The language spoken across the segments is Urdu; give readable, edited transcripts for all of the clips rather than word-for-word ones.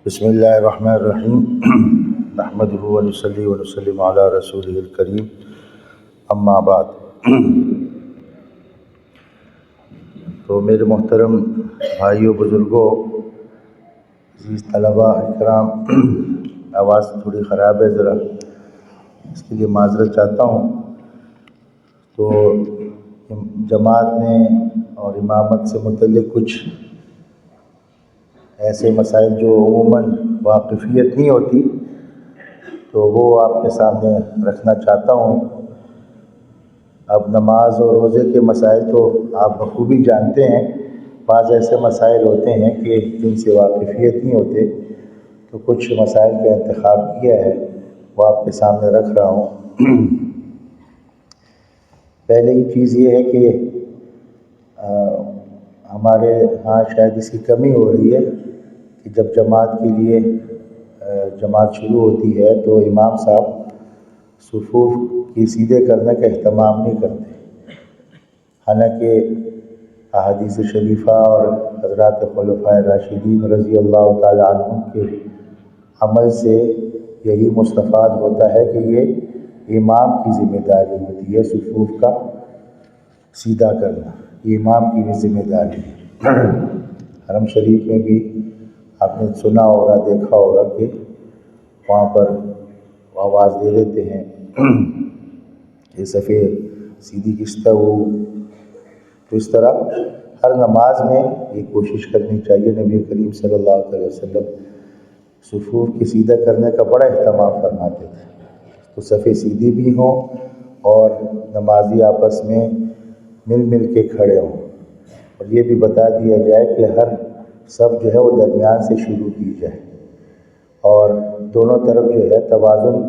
بسم اللہ الرحمن الرحیم نحمدہ ونصلی ونسلم علی رسولہ الکریم اما بعد۔ تو میرے محترم بھائیوں، بزرگوں، عزیز طلباء اکرام، آواز تھوڑی خراب ہے، ذرا اس کے لیے معذرت چاہتا ہوں۔ تو جماعت میں اور امامت سے متعلق کچھ ایسے مسائل جو عموماً واقفیت نہیں ہوتی، تو وہ آپ کے سامنے رکھنا چاہتا ہوں۔ اب نماز اور روزے کے مسائل تو آپ بخوبی جانتے ہیں، بعض ایسے مسائل ہوتے ہیں کہ جن سے واقفیت نہیں ہوتے، تو کچھ مسائل کا انتخاب کیا ہے، وہ آپ کے سامنے رکھ رہا ہوں۔ پہلی چیز یہ ہے کہ ہمارے ہاں شاید اس کی کمی ہو رہی ہے کہ جب جماعت کے لیے جماعت شروع ہوتی ہے تو امام صاحب صفوف کی سیدھے کرنے کا اہتمام نہیں کرتے، حالانکہ احادیث شریفہ اور حضرات خلفائے راشدین رضی اللہ تعالی عنہم کے عمل سے یہی مستفاد ہوتا ہے کہ یہ امام کی ذمہ داری ہوتی ہے، صفوف کا سیدھا کرنا یہ امام کی بھی ذمہ داری ہے۔ حرم شریف میں بھی آپ نے سنا ہوگا، دیکھا ہوگا کہ وہاں پر آواز دے دیتے ہیں کہ صفے سیدھی کشتہ ہو۔ تو اس طرح ہر نماز میں یہ کوشش کرنی چاہیے۔ نبی کریم صلی اللہ علیہ وسلم صفوف کی سیدھا کرنے کا بڑا اہتمام فرماتے تھے، تو صفے سیدھی بھی ہوں اور نمازی آپس میں مل کے کھڑے ہوں، اور یہ بھی بتا دیا جائے کہ ہر صف جو ہے وہ درمیان سے شروع کی جائے اور دونوں طرف جو ہے توازن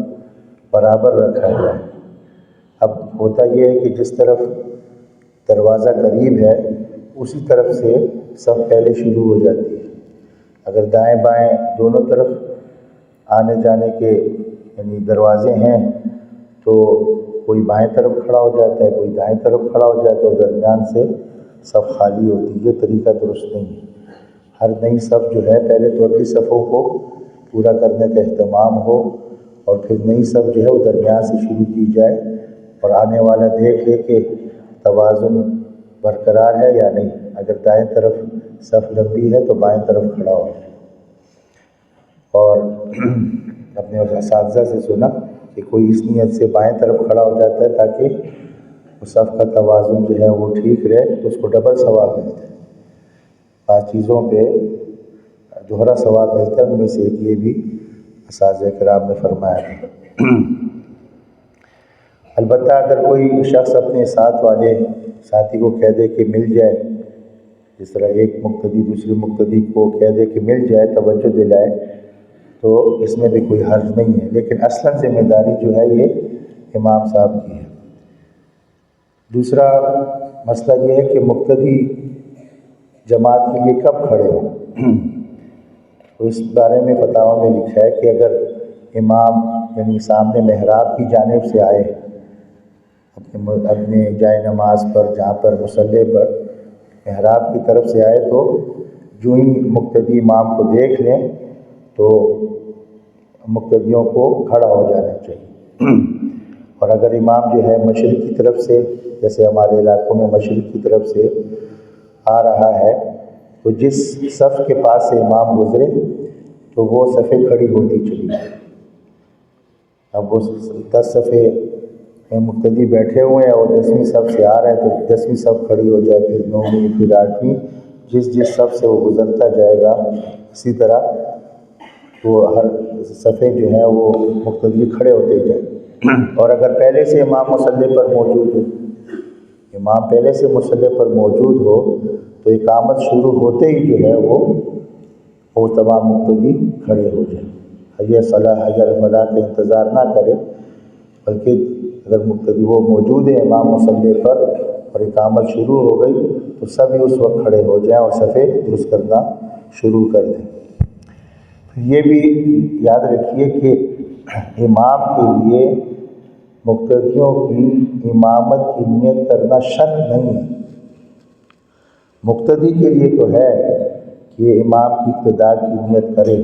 برابر رکھا جائے۔ اب ہوتا یہ ہے کہ جس طرف دروازہ قریب ہے اسی طرف سے صف پہلے شروع ہو جاتی ہے۔ اگر دائیں بائیں دونوں طرف آنے جانے کے یعنی دروازے ہیں تو کوئی بائیں طرف کھڑا ہو جاتا ہے، کوئی دائیں طرف کھڑا ہو جاتا ہے، اور درمیان سے صف خالی ہوتی ہے۔ یہ طریقہ درست نہیں ہے۔ ہر نئی صف جو ہے پہلے تو اگلی صفوں کو پورا کرنے کا اہتمام ہو، اور پھر نئی صف جو ہے وہ درمیان سے شروع کی جائے، اور آنے والا دیکھ لے کہ توازن برقرار ہے یا نہیں۔ اگر دائیں طرف صف لمبی ہے تو بائیں طرف کھڑا ہو جائے۔ اور اپنے اساتذہ سے سنا کہ کوئی اس نیت سے بائیں طرف کھڑا ہو جاتا ہے تاکہ اس صف کا توازن جو ہے وہ ٹھیک رہے، تو اس کو ڈبل ثواب ملتا ہے۔ بعض چیزوں پہ دوہرا ثواب ملتا ہے، ان میں سے ایک یہ بھی اساتذہ کرام نے فرمایا ہے۔ البتہ اگر کوئی شخص اپنے ساتھ والے ساتھی کو کہہ دے کہ مل جائے، جس طرح ایک مقتدی دوسرے مقتدی کو کہہ دے کہ مل جائے، توجہ دلائے، تو اس میں بھی کوئی حرج نہیں ہے، لیکن اصلاً ذمہ داری جو ہے یہ امام صاحب کی ہے۔ دوسرا مسئلہ یہ ہے کہ مقتدی جماعت کے لیے کب کھڑے ہوں۔ تو اس بارے میں فتاویٰ میں لکھا ہے کہ اگر امام یعنی سامنے محراب کی جانب سے آئے، اپنے جائے نماز پر جہاں پر مصلی پر محراب کی طرف سے آئے، تو جو ہی مقتدی امام کو دیکھ لیں تو مقتدیوں کو کھڑا ہو جانا چاہیے۔ اور اگر امام جو ہے مشرق کی طرف سے، جیسے ہمارے علاقوں میں مشرق کی طرف سے آ رہا ہے، تو جس صف کے پاس سے امام گزرے تو وہ صفیں کھڑی ہوتی چلی جائیں۔ اب وہ 10 صفیں مقتدی بیٹھے ہوئے ہیں اور 10ویں صف سے آ رہے ہیں تو 10ویں صف کھڑی ہو جائے، پھر 9ویں، پھر 8ویں، جس صف سے وہ گزرتا جائے گا اسی طرح وہ ہر صفیں جو ہیں وہ مقتدی کھڑے ہوتے جائیں۔ اور اگر پہلے سے امام مصلی پر موجود ہو، امام پہلے سے مصلی پر موجود ہو، تو اقامت شروع ہوتے ہی جو ہے وہ تمام مقتدی کھڑے ہو جائیں، حی الصلاۃ حی الفلاح کا انتظار نہ کرے، بلکہ اگر مقتدی وہ موجود ہے امام مصلی پر اور اقامت شروع ہو گئی تو سبھی اس وقت کھڑے ہو جائیں اور صفیں درست کرنا شروع کر دیں۔ یہ بھی یاد رکھیے کہ امام کے لیے مقتدیوں کی امامت کی نیت کرنا شرط نہیں ہے۔ مقتدی کے لیے تو ہے کہ امام کی اقتداء کی نیت کرے،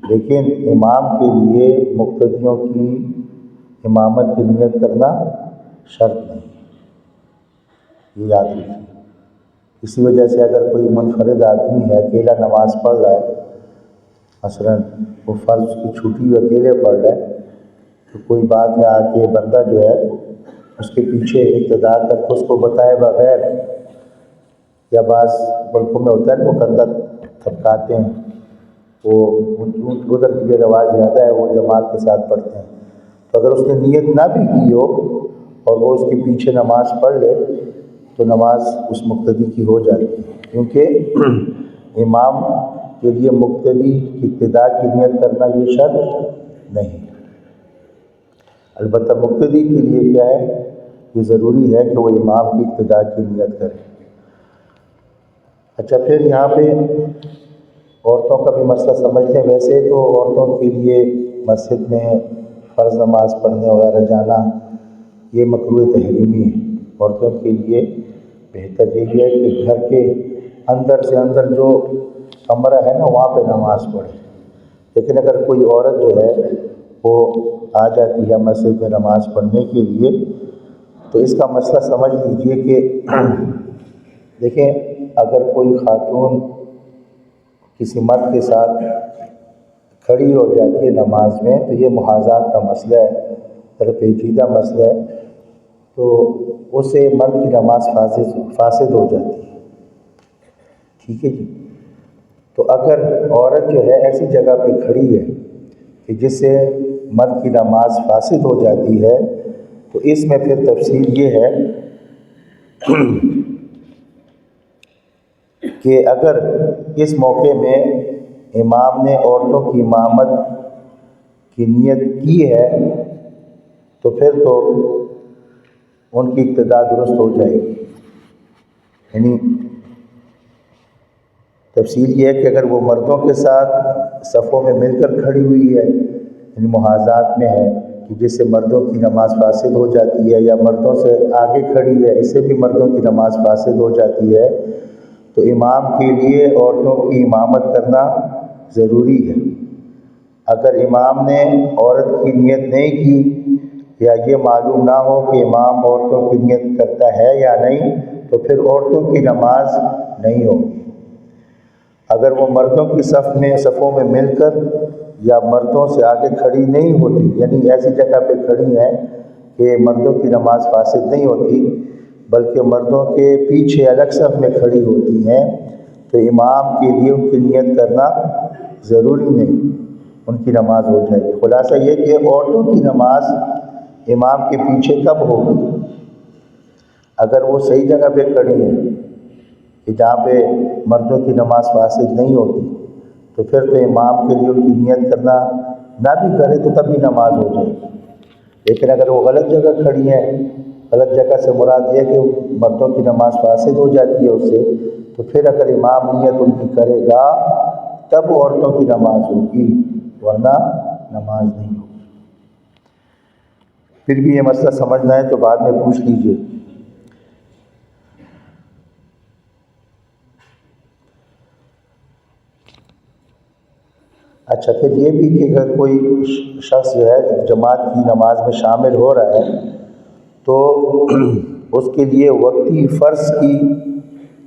لیکن امام کے لیے مقتدیوں کی امامت کی نیت کرنا شرط نہیں، یہ یاد رکھیے۔ اسی وجہ سے اگر کوئی منفرد آدمی ہے، اکیلا نماز پڑھ رہا ہے، مثلاً وہ فرض کی چھٹی ہوئی اکیلے پڑھ رہا ہے، تو کوئی بعد میں آ کے بندہ جو ہے اس کے پیچھے اقتداء کر کے اس کو بتائے بغیر، یا بعض ملکوں میں ہوتا ہے وہ کندھا تھپکاتے ہیں، وہ ادھر کی جو رواج زیادہ ہے وہ جماعت کے ساتھ پڑھتے ہیں، تو اگر اس نے نیت نہ بھی کی ہو اور وہ اس کے پیچھے نماز پڑھ لے تو نماز اس مقتدی کی ہو جاتی ہے، کیونکہ امام کے لیے مقتدی کی اقتداء کی نیت کرنا یہ شرط نہیں۔ البتہ مقتدی کے لیے کیا ہے، یہ ضروری ہے کہ وہ امام کی اقتداء کی نیت کرے۔ اچھا، پھر یہاں پہ عورتوں کا بھی مسئلہ سمجھتے ہیں۔ ویسے تو عورتوں کے لیے مسجد میں فرض نماز پڑھنے وغیرہ جانا یہ مکروہ تحریمی ہے۔ عورتوں کے لیے بہتر یہی ہے کہ گھر کے اندر سے اندر جو کمرہ ہے نا وہاں پہ نماز پڑھے، لیکن اگر کوئی عورت جو ہے وہ آ جاتی ہے مسجد میں نماز پڑھنے کے لیے تو اس کا مسئلہ سمجھ لیجئے کہ دیکھیں، اگر کوئی خاتون کسی مرد کے ساتھ کھڑی ہو جاتی ہے نماز میں تو یہ محاذات کا مسئلہ ہے، پیچیدہ مسئلہ ہے، تو اسے مرد کی نماز فاسد ہو جاتی ہے، ٹھیک ہے جی۔ تو اگر عورت جو ہے ایسی جگہ پہ کھڑی ہے کہ جس سے مرد کی نماز فاسد ہو جاتی ہے تو اس میں پھر تفصیل یہ ہے کہ اگر اس موقع میں امام نے عورتوں کی امامت کی نیت کی ہے تو پھر تو ان کی اقتداء درست ہو جائے گی۔ یعنی تفصیل یہ ہے کہ اگر وہ مردوں کے ساتھ صفوں میں مل کر کھڑی ہوئی ہے، یعنی محاذات میں ہے کہ جس سے مردوں کی نماز فاسد ہو جاتی ہے، یا مردوں سے آگے کھڑی ہے اس سے بھی مردوں کی نماز فاسد ہو جاتی ہے، تو امام کے لیے عورتوں کی امامت کرنا ضروری ہے۔ اگر امام نے عورت کی نیت نہیں کی یا یہ معلوم نہ ہو کہ امام عورتوں کی نیت کرتا ہے یا نہیں تو پھر عورتوں کی نماز نہیں ہوگی۔ اگر وہ مردوں کی صفوں میں مل کر یا مردوں سے آگے کھڑی نہیں ہوتی، یعنی ایسی جگہ پہ کھڑی ہیں کہ مردوں کی نماز فاسد نہیں ہوتی بلکہ مردوں کے پیچھے الگ صف میں کھڑی ہوتی ہیں، تو امام کے لیے ان کی نیت کرنا ضروری نہیں، ان کی نماز ہو جائے گی۔ خلاصہ یہ کہ عورتوں کی نماز امام کے پیچھے کب ہوگی؟ اگر وہ صحیح جگہ پہ کھڑی ہیں کہ جہاں پہ مردوں کی نماز فاسد نہیں ہوتی تو پھر تو امام کے لیے ان کی نیت کرنا نہ بھی کرے تو تب بھی نماز ہو جائے گی۔ لیکن اگر وہ غلط جگہ کھڑی ہیں، غلط جگہ سے مراد یہ کہ مردوں کی نماز فاسد ہو جاتی ہے اس سے، تو پھر اگر امام نیت ان کی کرے گا تب عورتوں کی نماز ہوگی، ورنہ نماز نہیں ہوگی۔ پھر بھی یہ مسئلہ سمجھنا ہے تو بعد میں پوچھ لیجئے۔ اچھا، پھر یہ بھی کہ اگر کوئی شخص جو ہے جماعت کی نماز میں شامل ہو رہا ہے تو اس کے لیے وقتی فرض کی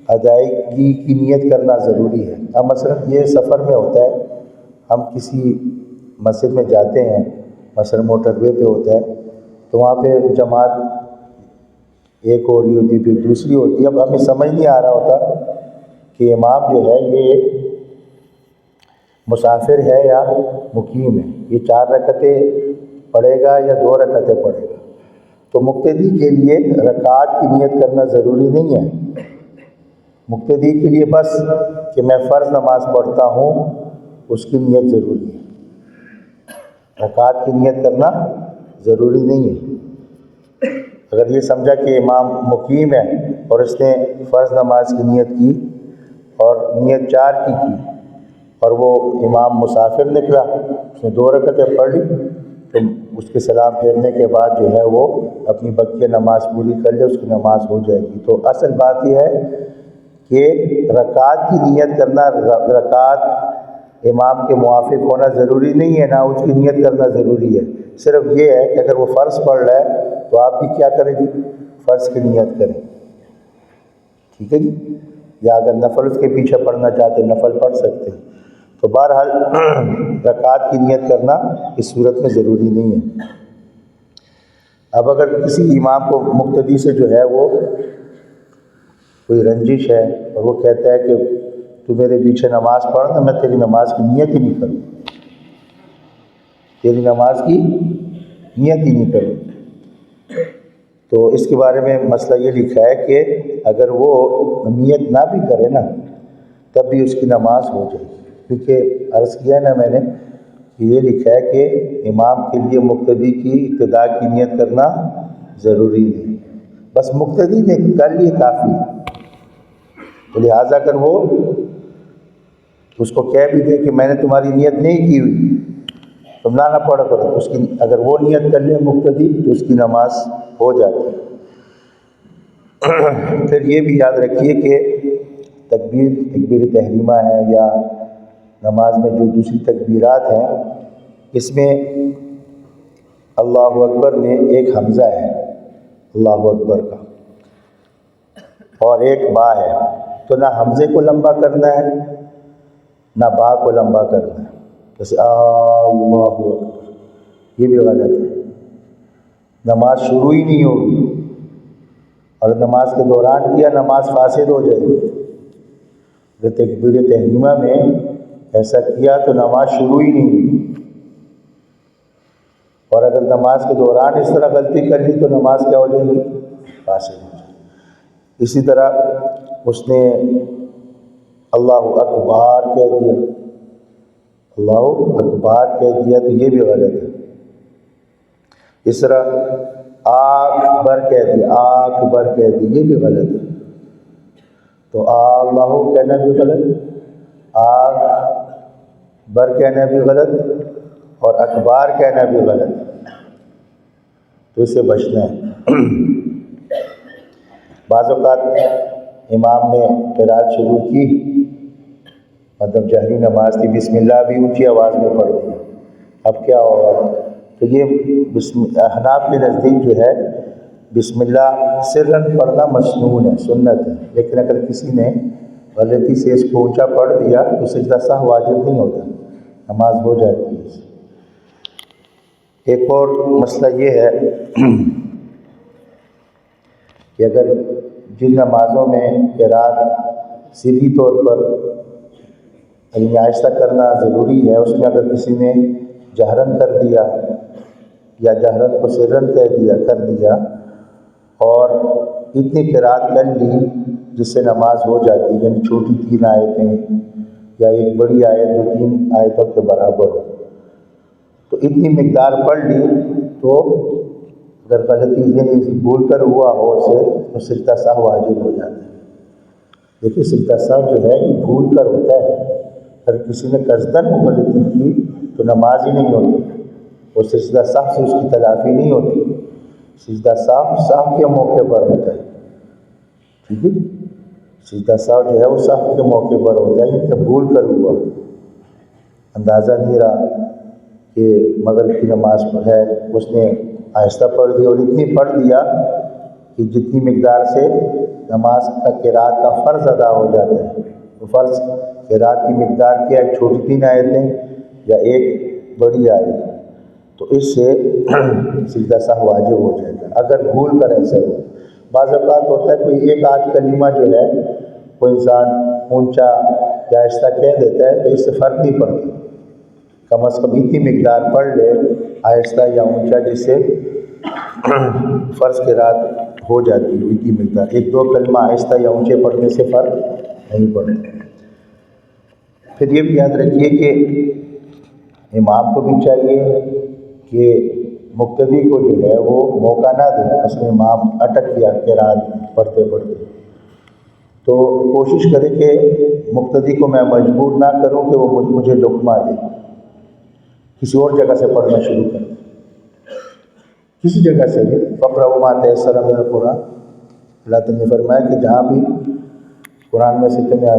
ادائیگی کی نیت کرنا ضروری ہے۔ اب مثلا یہ سفر میں ہوتا ہے، ہم کسی مسجد میں جاتے ہیں، مثلا موٹر وے پہ ہوتا ہے تو وہاں پہ جماعت ایک ہو رہی ہوتی ہے پھر دوسری ہوتی ہے، اب ہمیں سمجھ نہیں آ رہا ہوتا کہ امام جو ہے یہ مسافر ہے یا مقیم ہے، یہ 4 رکعتیں پڑھے گا یا 2 رکعتیں پڑھے گا، تو مقتدی کے لیے رکعات کی نیت کرنا ضروری نہیں ہے۔ مقتدی کے لیے بس کہ میں فرض نماز پڑھتا ہوں اس کی نیت ضروری ہے، رکعات کی نیت کرنا ضروری نہیں ہے۔ اگر یہ سمجھا کہ امام مقیم ہے اور اس نے فرض نماز کی نیت کی اور نیت 4 کی اور وہ امام مسافر نکلا، اس نے 2 رکعتیں پڑھ لی تو اس کے سلام پھیرنے کے بعد جو ہے وہ اپنی بقیہ نماز پوری کر لے، اس کی نماز ہو جائے گی۔ تو اصل بات یہ ہے کہ رکعت کی نیت کرنا، رکعت امام کے موافق ہونا ضروری نہیں ہے، نہ اس کی نیت کرنا ضروری ہے، صرف یہ ہے کہ اگر وہ فرض پڑھ رہا ہے تو آپ بھی کیا کریں جی، فرض کی نیت کریں، ٹھیک ہے جی، یا اگر نفل اس کے پیچھے پڑھنا چاہتے ہیں نفل پڑھ سکتے ہیں۔ تو بہرحال رکعت کی نیت کرنا اس صورت میں ضروری نہیں ہے۔ اب اگر کسی امام کو مقتدی سے جو ہے وہ کوئی رنجش ہے اور وہ کہتا ہے کہ تو میرے پیچھے نماز پڑھ تو میں تیری نماز کی نیت ہی نہیں کروں، تیری نماز کی نیت ہی نہیں کروں، تو اس کے بارے میں مسئلہ یہ لکھا ہے کہ اگر وہ نیت نہ بھی کرے نا تب بھی اس کی نماز ہو جائے گی، کیونکہ عرض کیا ہے نا میں نے کہ یہ لکھا ہے کہ امام کے لیے مقتدی کی ابتدا کی نیت کرنا ضروری نہیں، بس مقتدی نے کر لی کافی، تو لہٰذا اگر وہ اس کو کہہ بھی دے کہ میں نے تمہاری نیت نہیں کی ہوئی تم نہ پڑھو کرو، اس کی اگر وہ نیت کر لے مقتدی تو اس کی نماز ہو جاتی ہے۔ پھر یہ بھی یاد رکھیے کہ تکبیر تحریمہ ہے یا نماز میں جو دوسری تکبیرات ہیں اس میں اللہ اکبر میں ایک حمزہ ہے اللہ اکبر کا اور ایک با ہے، تو نہ حمزے کو لمبا کرنا ہے نہ با کو لمبا کرنا ہے، جیسے اللہ اکبر، یہ بھی غلط ہے، نماز شروع ہی نہیں ہوگی، اور نماز کے دوران کیا نماز فاسد ہو جائے گی۔ اگر تکبیر تحریمہ میں ایسا کیا تو نماز شروع ہی نہیں ہوئی، اور اگر نماز کے دوران اس طرح غلطی کر لی تو نماز کیا ہو جائے گی، فاسد ہو جائے گی۔ اسی طرح اس نے اللہ اکبر کہہ دیا، اللہ اکبر کہہ دیا تو یہ بھی غلط ہے۔ اس طرح اکبر کہہ دیا، اکبر کہہ دیا، یہ بھی غلط ہے۔ تو اللہ کہنا بھی غلط، اکبر کہنا بھی غلط، اور اکبار کہنا بھی غلط، تو اس سے بچنا ہے۔ بعض اوقات امام نے قرات شروع کی، مطلب جہری نماز تھی، بسم اللہ بھی اونچی آواز میں پڑھ دی، اب کیا ہوگا؟ تو یہ احناف کے نزدیک جو ہے بسم اللہ سرن پڑھنا مسنون ہے، سنت ہے، لیکن اگر کسی نے غلطی سے اس کو اونچا پڑھ دیا تو سجدہ سہو واجب نہیں ہوتا، نماز ہو جاتی ہے۔ ایک اور مسئلہ یہ ہے کہ اگر جن نمازوں میں قرات سری طور پر یعنی آہستہ کرنا ضروری ہے، اس میں اگر کسی نے جہرن کر دیا یا جہرن کو سرن کر دیا اور اتنی قرات کر لی جس سے نماز ہو جاتی ہے، یعنی چھوٹی 3 آیتیں یا ایک بڑی آیت جو 3 آیتوں کے برابر ہو، تو اتنی مقدار پڑھ لی تو اگر غلطی یعنی بھول کر ہوا ہو اسے تو سجدہ سہو واجب ہو جاتا ہے۔ دیکھیے سجدہ سہو جو ہے یہ بھول کر ہوتا ہے، اگر کسی نے قصداً غلطی کی تو نماز ہی نہیں ہوتی، اور سجدہ سہو سے اس کی تلافی نہیں ہوتی، سجدہ سہو کے موقع پر ہوتا ہے، ٹھیک ہے، سجدہ سہو جو ہے وہ سہو کے موقع پر ہوتا ہے، کہ بھول کر ہوا، اندازہ نہیں رہا کہ مغرب کی نماز پر ہے، اس نے آہستہ پڑھ دی اور اتنی پڑھ دیا کہ جتنی مقدار سے نماز کا قرات کا فرض ادا ہو جاتا ہے، وہ فرض قرات کی مقدار کیا ہے، چھوٹی 3 آیتیں یا ایک بڑی آیت، تو اس سے سجدہ سہو واجب ہو جائے گا اگر بھول کر ایسا ہو۔ بعض اوقات ہوتا ہے کوئی ایک آدھ کلمہ جو ہے وہ انسان اونچا یا آہستہ کہہ دیتا ہے تو اس سے فرق نہیں پڑتا، کم از کم اتنی مقدار پڑھ لے آہستہ یا اونچا جس سے فرض قرات ہو جاتی ہے، اتنی مقدار، 1-2 کلمہ آہستہ یا اونچے پڑھنے سے فرق نہیں پڑتا۔ پھر یہ بھی یاد رکھیے کہ امام کو بھی چاہیے کہ مقتدی کو جو ہے وہ موقع نہ دے، مثلا امام اٹک گیا قرات پڑھتے پڑھتے تو کوشش کرے کہ مقتدی کو میں مجبور نہ کروں کہ وہ مجھے لقمہ دے، کسی اور جگہ سے پڑھنا شروع کر دے، کسی جگہ سے بھی، فقرؤوا ما تیسر من القرآن، اللہ تعالیٰ نے فرمایا کہ جہاں بھی قرآن میں سے تمہیں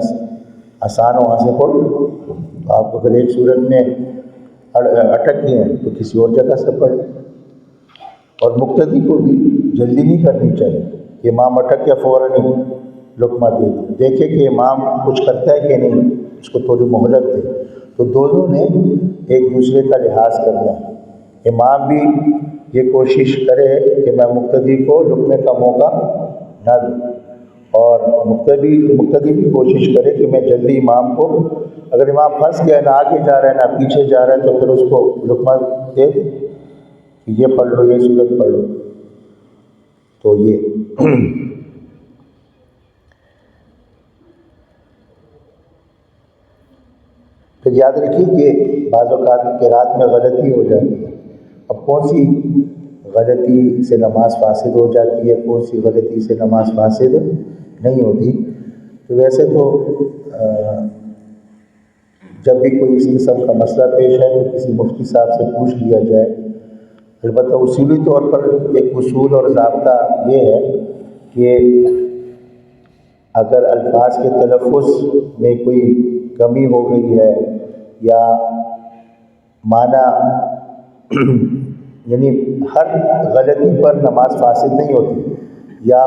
آسان وہاں سے پڑھو، تو آپ اگر ایک صورت میں اٹک گئے ہیں تو کسی اور جگہ سے پڑھ۔ اور مقتدی کو بھی جلدی نہیں کرنی چاہیے کہ امام اٹک یا فوراً ہی لقمہ دے دے، دیکھے کہ امام کچھ کرتا ہے کہ نہیں، اس کو تھوڑی مہلت دے۔ تو دونوں نے ایک دوسرے کا لحاظ کرنا ہے، امام بھی یہ کوشش کرے کہ میں مقتدی کو لقمے کا موقع نہ دوں، اور مقتدی بھی کوشش کرے کہ میں جلدی امام کو، اگر امام پھنس گیا، نہ آگے جا رہا ہے نہ پیچھے جا رہا ہے، تو پھر اس کو لقمہ دے دے کہ یہ پڑھ لو، یہ سورت پڑھ لو۔ تو یہ پھر یاد رکھیے کہ بعض اوقات قرات میں غلطی ہو جاتی ہے۔ اب کون سی غلطی سے نماز فاسد ہو جاتی ہے، کون سی غلطی سے نماز فاسد نہیں ہوتی؟ تو ویسے تو جب بھی کوئی اس قسم کا مسئلہ پیش ہے تو کسی مفتی صاحب سے پوچھ لیا جائے۔ البتہ اصولی طور پر ایک اصول اور ضابطہ یہ ہے کہ اگر الفاظ کے تلفظ میں کوئی کمی ہو گئی ہے یا معنی یعنی ہر غلطی پر نماز فاسد نہیں ہوتی، یا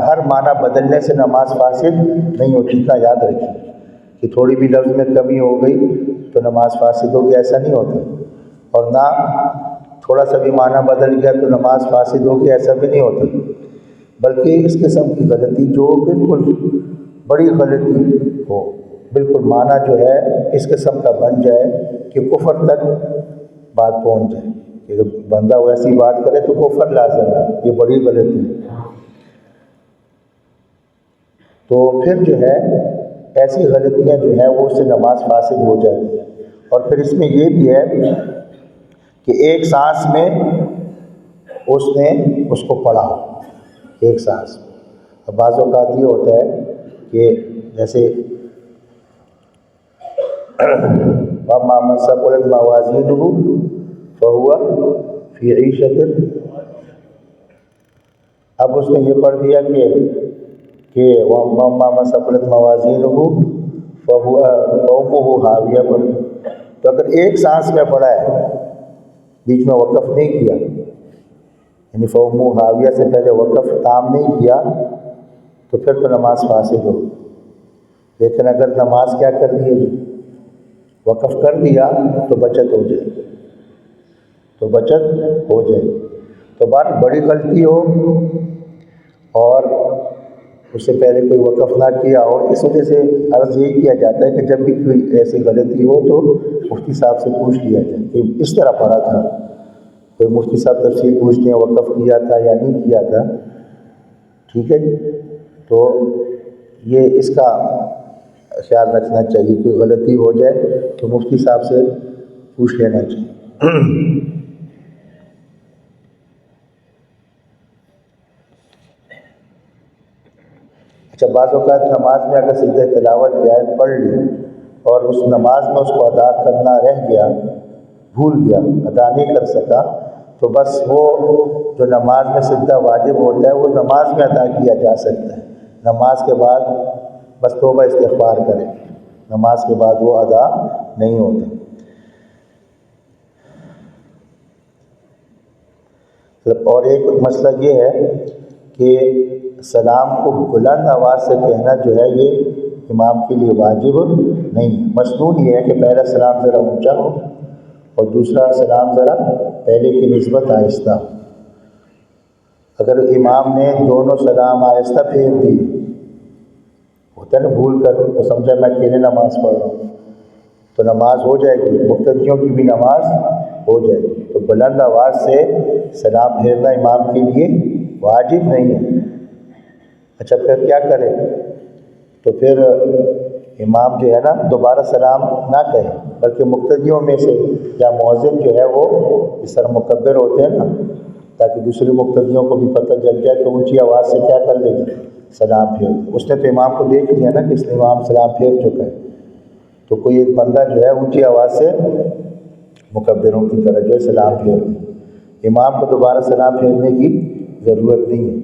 ہر معنی بدلنے سے نماز فاسد نہیں ہوتی۔ اتنا یاد رکھیے کہ تھوڑی بھی لفظ میں کمی ہو گئی تو نماز فاسد ہوگی، ایسا نہیں ہوتا، اور نہ تھوڑا سا بھی معنی بدل گیا تو نماز فاسد ہوگی، ایسا بھی نہیں ہوتا۔ بلکہ اس قسم کی غلطی جو بالکل بڑی غلطی ہو، بالکل معنی جو ہے اس قسم کا بن جائے کہ کفر تک بات پہنچ جائے، کہ اگر بندہ ویسی بات کرے تو کفر لازم ہے، یہ بڑی غلطی ہے۔ تو پھر جو ہے ایسی غلطیاں جو ہیں وہ اس سے نماز فاسد ہو جاتی ہے۔ اور پھر اس میں یہ بھی ہے کہ ایک سانس میں اس نے اس کو پڑھا، ایک سانس میں۔ اب بعض اوقات یہ ہوتا ہے کہ جیسے وَأَمَّا مَنْ ثَقُلَتْ مَوَازِينُهُ فَهُوَ فِي عِيشَةٍ، اب اس نے یہ پڑھ دیا کہ وَأَمَّا مَنْ ثَقُلَتْ مَوَازِينُهُ فَهُوَ أُمُّهُ هَاوِيَةٌ پڑھ، تو اگر ایک سانس میں پڑھا ہے، بیچ میں وقف نہیں کیا، یعنی فَأُمُّهُ هَاوِيَةٌ سے پہلے وقف تام نہیں کیا، تو پھر تو نماز فاسد ہو۔ لیکن اگر نماز کیا کر دی ہے، وقف کر دیا، تو بچت ہو جائے، تو بچت ہو جائے۔ تو بات بڑی غلطی ہو اور اس سے پہلے کوئی وقف نہ کیا ہو، اس وجہ سے عرض یہی کیا جاتا ہے کہ جب بھی کوئی ایسی غلطی ہو تو مفتی صاحب سے پوچھ لیا جائے کہ اس طرح پڑھا تھا۔ کوئی مفتی صاحب تفصیل پوچھتے ہیں وقف کیا تھا یا نہیں کیا تھا، ٹھیک ہے جی؟ تو یہ اس کا خیال رکھنا چاہیے، کوئی غلطی ہو جائے تو مفتی صاحب سے پوچھ لینا چاہیے۔ اچھا، بعض اوقات نماز میں اگر سجدہ تلاوت کی آیت پڑھ لی اور اس نماز میں اس کو ادا کرنا رہ گیا، بھول گیا، ادا نہیں کر سکا، تو بس وہ جو نماز میں سجدہ واجب ہوتا ہے وہ نماز میں ادا کیا جا سکتا ہے، نماز کے بعد بس توبہ استغفار کرے، نماز کے بعد وہ ادا نہیں ہوتا۔ اور ایک مسئلہ یہ ہے کہ سلام کو بلند آواز سے کہنا جو ہے یہ امام کے لیے واجب نہیں ہے۔ مسنون یہ ہے کہ پہلا سلام ذرا اونچا ہو اور دوسرا سلام ذرا پہلے کی نسبت آہستہ ہو۔ اگر امام نے دونوں سلام آہستہ پھیر دی، ہوتا ہے نا بھول کر، وہ سمجھا میں اکیلے نماز پڑھ رہا ہوں، تو نماز ہو جائے گی، مقتدیوں کی بھی نماز ہو جائے گی۔ تو بلند آواز سے سلام پھیرنا امام کے لیے واجب نہیں ہے۔ اچھا، پھر کیا کرے؟ تو پھر امام جو ہے نا دوبارہ سلام نہ کہے، بلکہ مقتدیوں میں سے یا مؤذن جو ہے وہ اس طرح مکبر ہوتے ہیں نا، تاکہ دوسرے مقتدیوں کو بھی پتہ چل جائے، تو اونچی آواز سے کیا کر لے گی؟ سلام پھیر۔ اس نے تو امام کو دیکھ لیا نا کہ اس نے امام سلام پھیر چکا ہے، تو کوئی ایک بندہ جو ہے اونچی آواز سے مکبروں کی طرح جو ہے سلام پھیر دے، امام کو دوبارہ سلام پھیرنے کی ضرورت نہیں ہے۔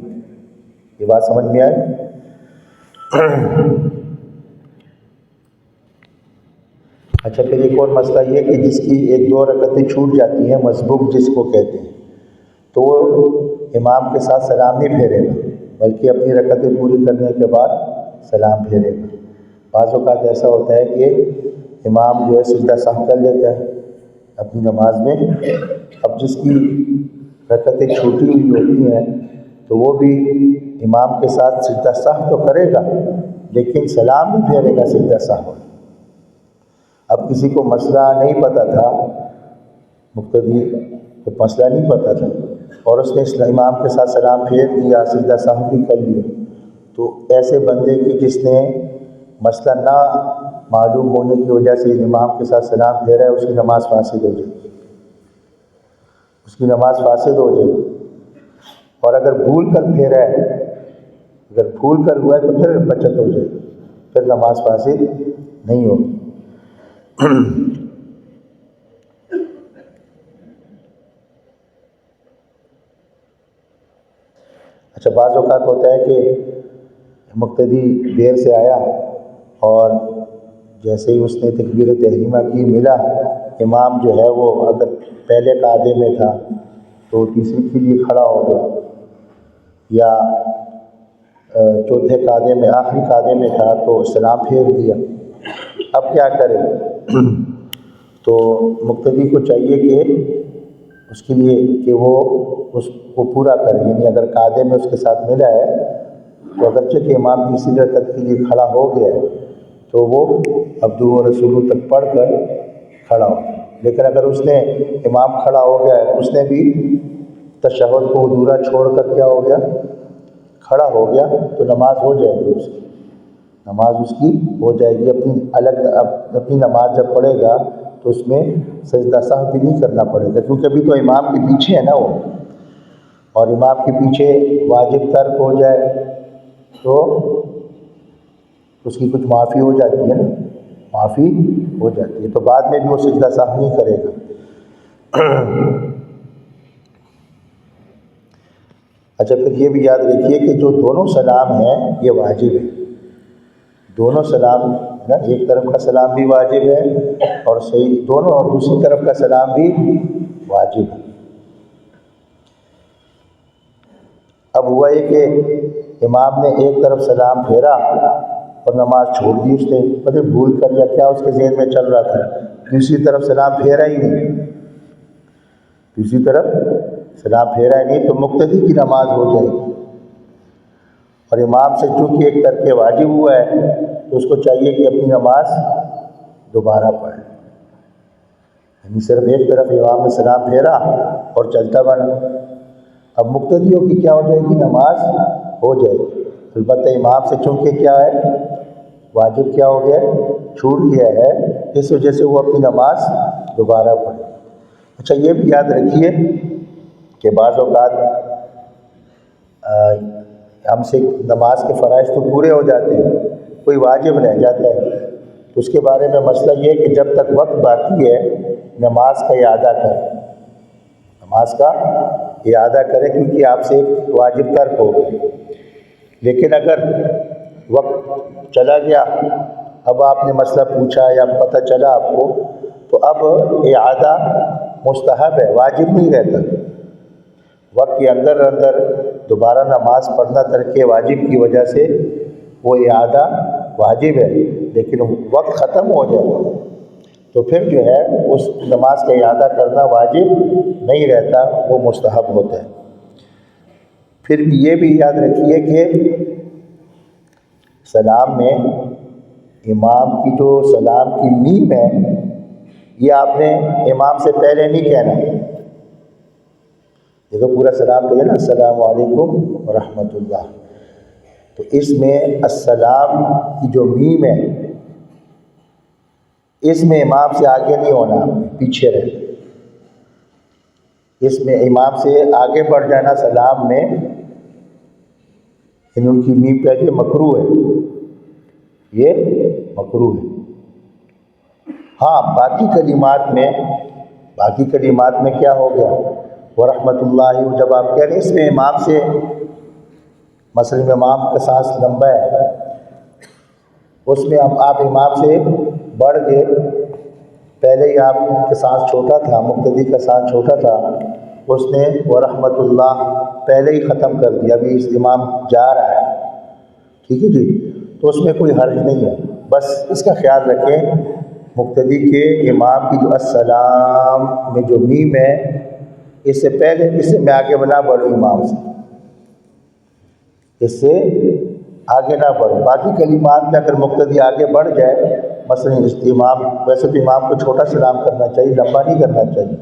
یہ بات سمجھ میں آئی؟ اچھا، پھر ایک اور مسئلہ یہ کہ جس کی 1-2 رکعتیں چھوٹ جاتی ہیں، مسبوق جس کو کہتے ہیں، تو وہ امام کے ساتھ سلام نہیں پھیرے گا، بلکہ اپنی رکعتیں پوری کرنے کے بعد سلام پھیرے گا۔ بعض اوقات ایسا ہوتا ہے کہ امام جو ہے سجدہ سہو کر لیتا ہے اپنی نماز میں، اب جس کی رکعتیں چھوٹی ہوئی ہوتی ہیں تو وہ بھی امام کے ساتھ سجدہ سہو تو کرے گا، لیکن سلام نہیں پھیرے گا سجدہ سہو۔ اب کسی کو مسئلہ نہیں پتہ تھا، مقتدی کو مسئلہ نہیں پتہ تھا، اور اس نے امام کے ساتھ سلام پھیر دیا، سجدہ سہو بھی کر لیا، تو ایسے بندے کی جس نے مسئلہ نہ معلوم ہونے کی وجہ سے امام کے ساتھ سلام پھیرا ہے، اس کی نماز فاسد ہو جائے گی، اس کی نماز فاسد ہو جائے گی۔ اور اگر بھول کر پھیرا ہے، اگر بھول کر ہوا ہے تو پھر بچت ہو جائے گی، پھر نماز فاسد نہیں ہوگی۔ اچھا، بعض اوقات ہوتا ہے کہ مقتدی دیر سے آیا اور جیسے ہی اس نے تکبیر تحریمہ کی، ملا امام جو ہے وہ اگر پہلے قاعدے میں تھا تو تیسری کے لیے کھڑا ہو گیا، یا چوتھے قاعدے میں آخری قاعدے میں تھا تو سلام پھیر دیا، اب کیا کرے؟ تو مقتدی کو چاہیے کہ اس کے لیے کہ وہ اس کو پورا کرے، یعنی اگر قاعدے میں اس کے ساتھ ملا ہے تو اگرچہ کہ امام تیسری رکعت کے لیے کھڑا ہو گیا ہے تو وہ عبدہ و رسولہ تک پڑھ کر کھڑا ہو، لیکن اگر اس نے امام کھڑا ہو گیا ہے، اس نے بھی تشہد کو ادھورا چھوڑ کر کیا ہو گیا؟ کھڑا ہو گیا، تو نماز ہو جائے گی، اس کی نماز اس کی ہو جائے گی۔ اپنی نماز جب پڑھے گا تو اس میں سجدہ سہو بھی نہیں کرنا پڑے گا، کیونکہ ابھی تو امام کے پیچھے ہے نا وہ، اور امام کے پیچھے واجب ترک ہو جائے تو اس کی کچھ معافی ہو جاتی ہے نا، معافی ہو جاتی ہے، تو بعد میں بھی وہ سجدہ سہو نہیں کرے گا۔ اچھا، پھر یہ بھی یاد رکھیے کہ جو دونوں سلام ہیں یہ واجب ہے، دونوں سلام نا، ایک طرف کا سلام بھی واجب ہے اور صحیح دونوں، اور دوسری طرف کا سلام بھی واجب ہے۔ اب ہوا یہ کہ امام نے ایک طرف سلام پھیرا اور نماز چھوڑ دی، اس نے پتہ بھول کر یا کیا اس کے ذہن میں چل رہا تھا، دوسری طرف سلام پھیرا ہی نہیں، دوسری طرف سلام پھیرا ہی نہیں، تو مقتدی کی نماز ہو جائے گی، اور امام سے چونکہ ایک ترک واجب ہوا ہے تو اس کو چاہیے کہ اپنی نماز دوبارہ پڑھے، یعنی صرف ایک طرف امام نے سلام پھیرا اور چلتا بنا۔ اب مقتدیوں کی کیا ہو جائے گی؟ نماز ہو جائے گی، البتہ امام سے چونکہ کیا ہے؟ واجب کیا ہو گیا؟ چھوٹ گیا ہے، اس وجہ سے وہ اپنی نماز دوبارہ پڑھے۔ اچھا، یہ بھی یاد رکھیے کہ بعض اوقات ہم سے نماز کے فرائض تو پورے ہو جاتے ہیں، کوئی واجب رہ جاتا ہے، تو اس کے بارے میں مسئلہ یہ ہے کہ جب تک وقت باقی ہے نماز کا اعادہ کریں، نماز کا اعادہ کریں، کیونکہ آپ سے ایک واجب ترک ہو گئی۔ لیکن اگر وقت چلا گیا، اب آپ نے مسئلہ پوچھا یا پتہ چلا آپ کو، تو اب اعادہ مستحب ہے، واجب نہیں رہتا، وقت کے اندر دوبارہ نماز پڑھنا ترک واجب کی وجہ سے وہ اعادہ واجب ہے، لیکن وقت ختم ہو جائے تو پھر جو ہے اس نماز کا اعادہ کرنا واجب نہیں رہتا، وہ مستحب ہوتا ہے۔ پھر بھی یہ بھی یاد رکھیے کہ سلام میں امام کی جو سلام کی میم ہے، یہ آپ نے امام سے پہلے نہیں کہنا، دیکھو پورا سلام تو ہے نا، السلام علیکم ورحمۃ اللہ، تو اس میں السلام کی جو میم ہے اس میں امام سے آگے نہیں ہونا، پیچھے رہنا، اس میں امام سے آگے بڑھ جانا سلام میں، ان کی میم پہ یہ مکروہ ہے، یہ مکروہ ہے۔ ہاں، باقی کلمات میں کیا ہو گیا؟ ورحمۃ اللہ، جب آپ کہہ رہے ہیں اس میں امام سے، مثلا امام کا سانس لمبا ہے، اس میں آپ امام سے بڑھ گئے پہلے ہی آپ کے ساتھ چھوٹا تھا، مقتدی کا ساتھ چھوٹا تھا، اس نے ورحمۃ اللہ پہلے ہی ختم کر دیا، ابھی اس امام جا رہا ہے، ٹھیک ہے جی، تو اس میں کوئی حرج نہیں ہے۔ بس اس کا خیال رکھیں مقتدی کے امام کی جو السلام میں جو میم ہے، اس سے پہلے اس سے میں آگے نہ بڑھوں، امام سے اس سے آگے نہ بڑھوں۔ باقی کلمات میں اگر مقتدی آگے بڑھ جائے، مثلا امام، ویسے تو امام کو چھوٹا سلام کرنا چاہیے، لمبا نہیں کرنا چاہیے۔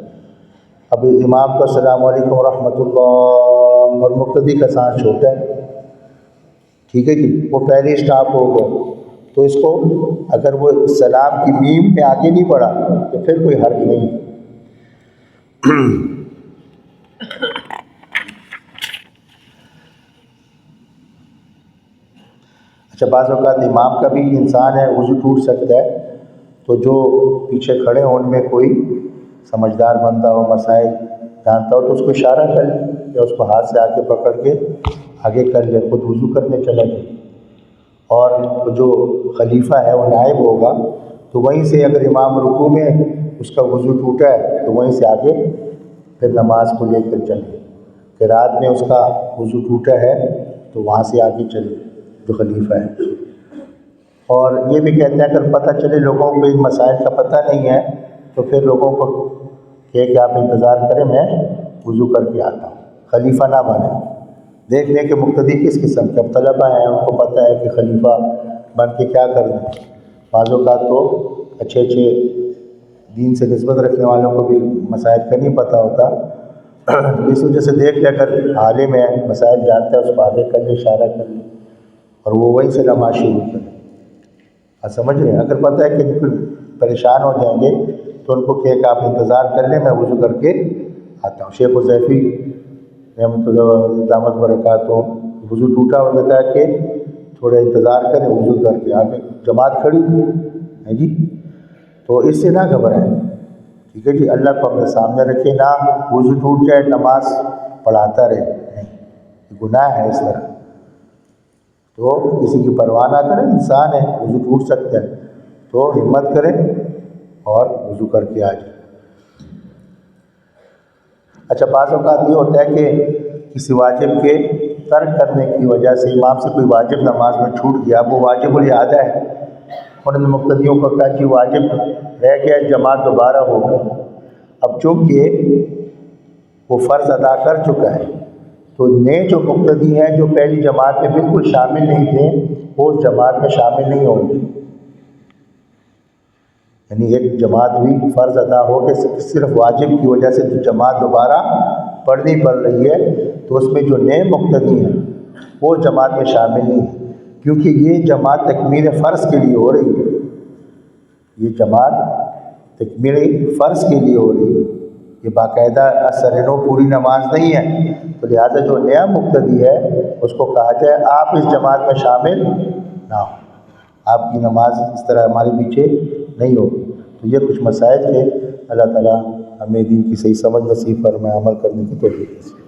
اب امام کو السلام علیکم ورحمۃ اللہ اور مقتدی کا ساتھ چھوٹا ہے، ٹھیک ہے جی، وہ پہلے اسٹاپ ہو گئے، تو اس کو اگر وہ سلام کی میم میں آگے نہیں بڑھا تو پھر کوئی حرج نہیں۔ اچھا، بعض اوقات امام کا بھی انسان ہے، وضو ٹوٹ سکتا ہے، تو جو پیچھے کھڑے ہوں ان میں کوئی سمجھدار بندہ ہو، مسائل جانتا ہو، تو اس کو اشارہ کر لے یا اس کو ہاتھ سے آگے پکڑ کے آگے کر لے، خود وضو کرنے چلا جائے۔ اور جو خلیفہ ہے وہ نائب ہوگا، تو وہیں سے اگر امام رکوع میں اس کا وضو ٹوٹا ہے تو وہیں سے آگے پھر نماز کو لے کر چلے، کہ رات میں اس کا وضو ٹوٹا ہے تو وہاں سے آگے چلے جو خلیفہ ہے۔ اور یہ بھی کہتے ہیں اگر پتہ چلے لوگوں کو ان مسائل کا پتہ نہیں ہے تو پھر لوگوں کو کہ آپ انتظار کریں، میں وضو کر کے آتا ہوں، خلیفہ نہ بنے۔ دیکھ لیں کہ مقتدی کس قسم کے، اب طلبہ ہیں ان کو پتہ ہے کہ خلیفہ بن کے کیا کرنا ہے۔ بعض اوقات تو اچھے دین سے نسبت رکھنے والوں کو بھی مسائل کا نہیں پتہ ہوتا، اس وجہ سے دیکھ لے کر عالم ہے، مسائل جانتا ہے، اس کو آگے کر لے، اشارہ کر لے، اور وہ وہیں سے نماز شروع کرے۔ آپ سمجھ رہے ہیں؟ اگر پتہ ہے کہ بالکل پریشان ہو جائیں گے تو ان کو کہ آپ انتظار کر لیں، میں وضو کر کے آتا ہوں۔ شیخ حذیفی رحمۃ اللہ دامت برکاتہ، وضو ٹوٹا، انہوں نے کہا کہ تھوڑا انتظار کریں، وضو کر کے آگے جماعت کھڑی ہے جی، تو اس سے نہ گھبرائیں، ٹھیک ہے جی، اللہ کو اپنے سامنے رکھے، نہ وضو ٹوٹ جائے نماز پڑھاتا رہے، نہیں، گناہ ہے اس طرح، تو کسی کی پرواہ نہ کریں، انسان ہے، وضو ٹوٹ سکتا ہے، تو ہمت کریں اور وضو کر کے آ جائیں۔ اچھا، بعض اوقات یہ ہوتا ہے کہ کسی واجب کے ترک کرنے کی وجہ سے امام سے کوئی واجب نماز میں چھوٹ گیا، وہ واجب الاعادہ ہے، انہوں نے مقتدیوں کو کہا کہ واجب رہ گیا، جماعت دوبارہ ہو گئی۔ اب چونکہ وہ فرض ادا کر چکا ہے، تو نئے جو مقتدی ہیں جو پہلی جماعت میں بالکل شامل نہیں تھے، وہ اس جماعت میں شامل نہیں ہوں گے، یعنی ایک جماعت بھی فرض ادا ہو کے صرف واجب کی وجہ سے جو جماعت دوبارہ پڑھنی پڑ رہی ہے، تو اس میں جو نئے مقتدی ہیں وہ جماعت میں شامل نہیں ہیں، کیونکہ یہ جماعت تکمیل فرض کے لیے ہو رہی ہے، یہ جماعت تکمیل فرض کے لیے ہو رہی ہے، یہ باقاعدہ اثرنو پوری نماز نہیں ہے، تو لہٰذا جو نیا مقتدی ہے اس کو کہا جائے آپ اس جماعت میں شامل نہ ہو، آپ کی نماز اس طرح ہمارے پیچھے نہیں ہوگی۔ تو یہ کچھ مسائل تھے، اللہ تعالیٰ ہمیں دین کی صحیح سمجھ نصیب فرمائے، عمل کرنے کی توفیق نصیب۔